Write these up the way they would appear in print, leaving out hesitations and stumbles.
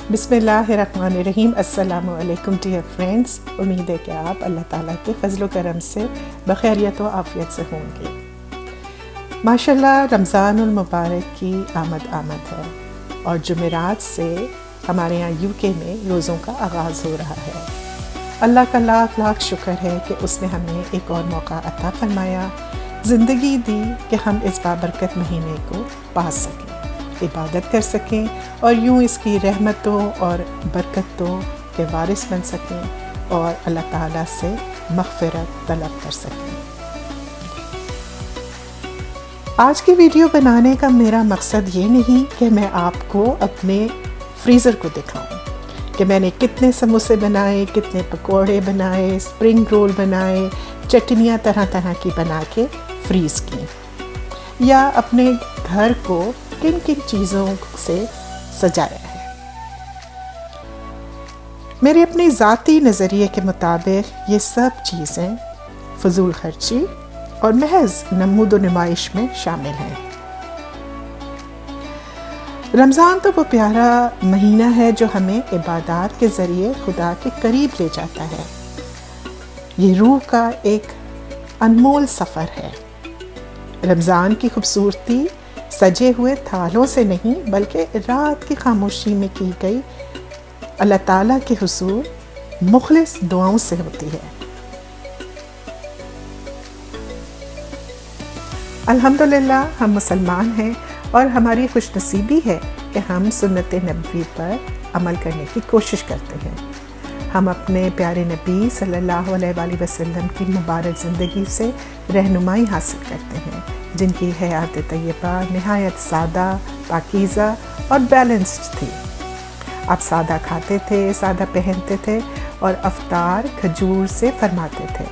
बिस्मिल्लाहिर्रहमानिर्रहीम। अस्सलामु अलैकुम डियर फ्रेंड्स। उम्मीद है कि आप अल्लाह ताला के फजल करम से बखैरियत व आफ़ियत से होंगे। माशाल्लाह रमज़ानुल मुबारक की आमद है और जुमेरात से हमारे यहाँ यूके में रोज़ों का आगाज़ हो रहा है। अल्लाह का लाख लाख शुक्र है कि उसने हमें एक और मौका अता फरमाया, ज़िंदगी दी कि हम इस बाबरकत महीने को पा सकें, इबादत कर सकें और यूँ इसकी रहमतों और बरकतों के वारिस बन सकें और अल्लाह ताला से मग़फ़िरत तलब कर सकें। आज की वीडियो बनाने का मेरा मकसद ये नहीं कि मैं आपको अपने फ्रीज़र को दिखाऊं कि मैंने कितने समोसे बनाए, कितने पकोड़े बनाए, स्प्रिंग रोल बनाए, चटनियाँ तरह तरह की बना के फ्रीज़ की, या अपने घर को किन किन चीज़ों से सजाया है। मेरे अपने ज़ाती नज़रिए के मुताबिक ये सब चीज़ें फ़ुज़ूल खर्ची और महज नमूद व नुमाइश में शामिल हैं। रमज़ान तो वो प्यारा महीना है जो हमें इबादत के ज़रिए खुदा के करीब ले जाता है। ये रूह का एक अनमोल सफ़र है। रमज़ान की खूबसूरती सजे हुए थालों से नहीं बल्कि रात की खामोशी में की गई अल्लाह ताला के हुज़ूर मुखलिस दुआओं से होती है। अल्हम्दुलिल्लाह हम मुसलमान हैं और हमारी खुशनसीबी है कि हम सुन्नत नबवी पर अमल करने की कोशिश करते हैं। हम अपने प्यारे नबी सल्लल्लाहु अलैहि वसल्लम की मुबारक ज़िंदगी से रहनुमाई हासिल करते हैं, जिनकी हयात तय्यबा नहायत सादा, पाकीज़ा और बैलेंस्ड थी। आप सादा खाते थे, सादा पहनते थे और अफ्तार खजूर से फरमाते थे।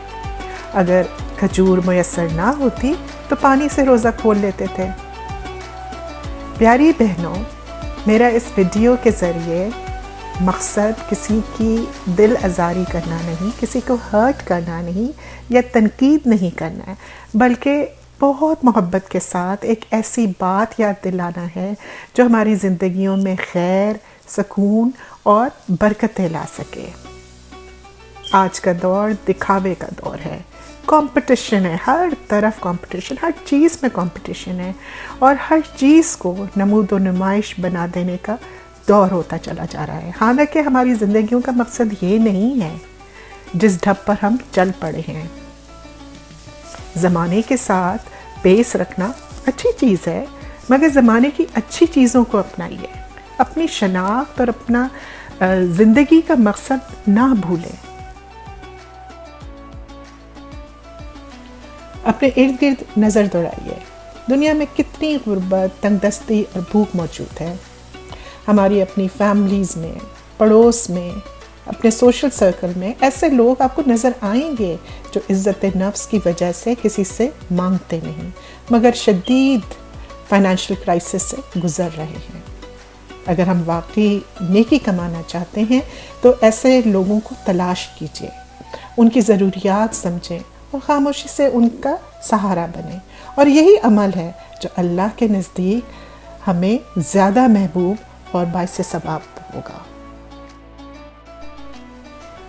अगर खजूर मुयस्सर ना होती तो पानी से रोज़ा खोल लेते थे। प्यारी बहनों, मेरा इस वीडियो के ज़रिए मकसद किसी की दिल आज़ारी करना नहीं, किसी को हर्ट करना नहीं या तनकीद नहीं करना है, बल्कि बहुत मोहब्बत के साथ एक ऐसी बात याद दिलाना है जो हमारी ज़िंदगियों में खैर, सुकून और बरकतें ला सके। आज का दौर दिखावे का दौर है, कंपटीशन है, हर तरफ कंपटीशन, हर चीज़ में कंपटीशन है और हर चीज़ को नमूद व नुमाइश बना देने का दौर होता चला जा रहा है। हालांकि हमारी ज़िंदगियों का मकसद ये नहीं है जिस ढप पर हम चल पड़े हैं। ज़माने के साथ पेस रखना अच्छी चीज़ है, मगर ज़माने की अच्छी चीज़ों को अपनाइए, अपनी शनाख्त और अपना ज़िंदगी का मकसद ना भूलें। अपने इर्द गिर्द नज़र दौड़ाइए, दुनिया में कितनी गुर्बत, तंगदस्ती और भूख मौजूद है। हमारी अपनी फैमिलीज़ में, पड़ोस में, अपने सोशल सर्कल में ऐसे लोग आपको नज़र आएंगे जो इज़्ज़त नफ्स की वजह से किसी से मांगते नहीं मगर शदीद फाइनेंशियल क्राइसिस से गुज़र रहे हैं। अगर हम वाकई नेकी कमाना चाहते हैं तो ऐसे लोगों को तलाश कीजिए, उनकी ज़रूरियात समझें और ख़ामोशी से उनका सहारा बने। और यही अमल है जो अल्लाह के नज़दीक हमें ज़्यादा महबूब और बाइस सवाब होगा।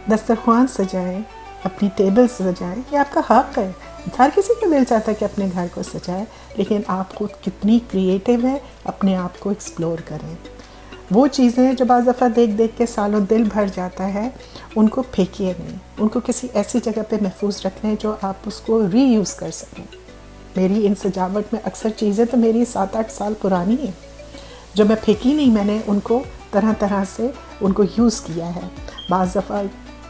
दस्तरख्वान सजाएं, अपनी टेबल सजाएं, ये आपका हक़ है। हर किसी को दिल चाहता है कि अपने घर को सजाए, लेकिन आप खुद कितनी क्रिएटिव है, अपने आप को एक्सप्लोर करें। वो चीज़ें जो बाज़ दफ़ा देख देख के सालों दिल भर जाता है, उनको फेंकिए नहीं, उनको किसी ऐसी जगह पे महफूज रख लें जो आप उसको रीयूज़ कर सकें। मेरी इन सजावट में अक्सर चीज़ें तो मेरी 7-8 साल पुरानी हैं जो मैं फेंकी नहीं, मैंने उनको तरह तरह से उनको यूज़ किया है। बाज़ दफ़ा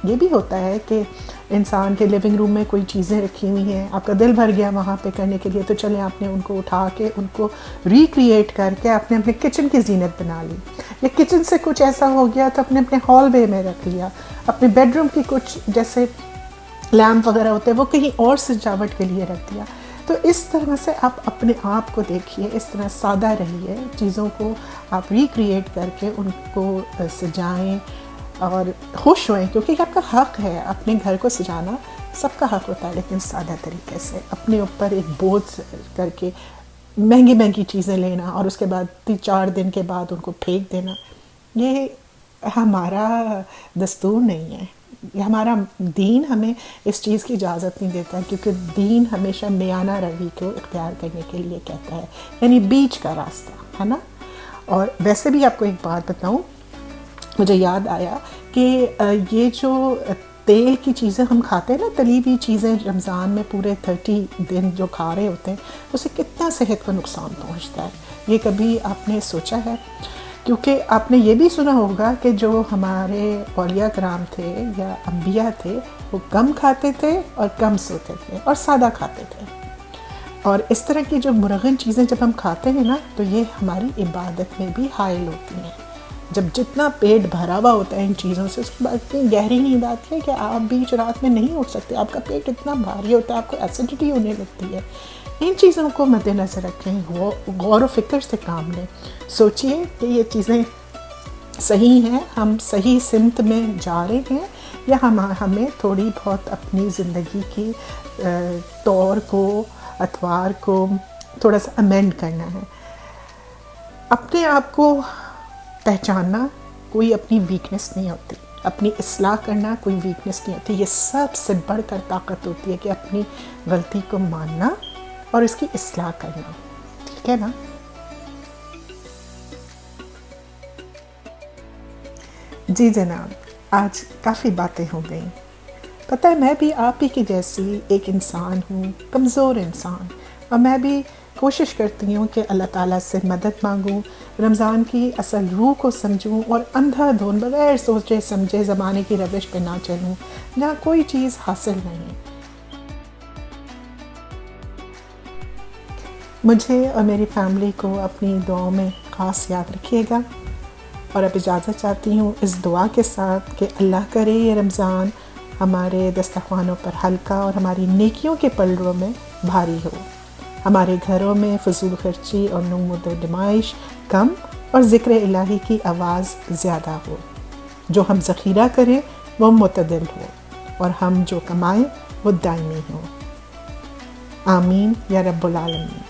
ये भी होता है कि इंसान के लिविंग रूम में कोई चीज़ें रखी हुई हैं, आपका दिल भर गया वहाँ पे करने के लिए, तो चलें आपने उनको उठा के उनको रिक्रिएट करके आपने अपने किचन की जीनत बना ली, या किचन से कुछ ऐसा हो गया तो अपने अपने हॉलवे में रख लिया, अपने बेडरूम की कुछ जैसे लैम्प वगैरह होते हैं वो कहीं और सजावट के लिए रख दिया। तो इस तरह से आप अपने आप को देखिए, इस तरह सादा रहिए, चीज़ों को आप रिक्रिएट करके उनको सजाएं और खुश होएं, क्योंकि आपका हक़ है अपने घर को सजाना, सबका हक़ होता है, लेकिन सादा तरीके से, अपने ऊपर एक बोझ करके महंगी महंगी चीज़ें लेना और उसके बाद 3-4 दिन के बाद उनको फेंक देना, ये ہمارا دستور نہیں ہے، یہ ہمارا دین ہمیں اس چیز کی اجازت نہیں دیتا، کیونکہ دین ہمیشہ میانہ روی کو اختیار کرنے کے لیے کہتا ہے، یعنی بیچ کا راستہ ہے نا۔ اور ویسے بھی آپ کو ایک بات بتاؤں، مجھے یاد آیا کہ یہ جو تیل کی چیزیں ہم کھاتے ہیں نا، تلی ہوئی چیزیں رمضان میں پورے 30 دن جو کھا رہے ہوتے ہیں، اسے کتنا صحت کو نقصان پہنچتا ہے، یہ کبھی آپ نے سوچا ہے؟ کیونکہ آپ نے یہ بھی سنا ہوگا کہ جو ہمارے اولیاء کرام تھے یا انبیاء تھے، وہ کم کھاتے تھے اور کم سوتے تھے اور سادہ کھاتے تھے۔ اور اس طرح کی جو مرغن چیزیں جب ہم کھاتے ہیں نا، تو یہ ہماری عبادت میں بھی حائل ہوتی ہیں۔ جب جتنا پیٹ بھرا ہوا ہوتا ہے ان چیزوں سے، اس کے بعد اتنی گہری نیند آتی ہے کہ آپ بیچ رات میں نہیں اٹھ سکتے، آپ کا پیٹ اتنا بھاری ہوتا ہے، آپ کو ایسیڈیٹی ہونے لگتی ہے۔ ان چیزوں کو مد نظر رکھیں، غور و فکر سے کام لیں، سوچئے کہ یہ چیزیں صحیح ہیں، ہم صحیح سمت میں جا رہے ہیں، یا ہمیں تھوڑی بہت اپنی زندگی کی طور کو، اطوار کو تھوڑا سا امینڈ کرنا ہے۔ اپنے آپ کو پہچاننا کوئی اپنی ویکنس نہیں ہوتی، اپنی اصلاح کرنا کوئی ویکنس نہیں ہوتی، یہ سب سے بڑھ کر طاقت ہوتی ہے کہ اپنی غلطی کو ماننا اور اس کی اصلاح کرنا، ٹھیک ہے نا؟ جی جناب، آج کافی باتیں ہو گئیں۔ پتہ ہے میں بھی آپ ہی کی جیسی ایک انسان ہوں، کمزور انسان، اور میں بھی کوشش کرتی ہوں کہ اللہ تعالیٰ سے مدد مانگوں، رمضان کی اصل روح کو سمجھوں اور اندھا دھند بغیر سوچے سمجھے زمانے کی روش پہ نہ چلوں جہاں کوئی چیز حاصل نہیں۔ مجھے اور میری فیملی کو اپنی دعاؤں میں خاص یاد رکھیے گا، اور اب اجازت چاہتی ہوں اس دعا کے ساتھ کہ اللہ کرے یہ رمضان ہمارے دسترخوانوں پر ہلکا اور ہماری نیکیوں کے پلڑوں میں بھاری ہو، ہمارے گھروں میں فضول خرچی اور نمود و نمائش کم اور ذکر الہی کی آواز زیادہ ہو، جو ہم ذخیرہ کریں وہ معتدل ہو، اور ہم جو کمائیں وہ دائمی ہو۔ آمین یا رب العالمین۔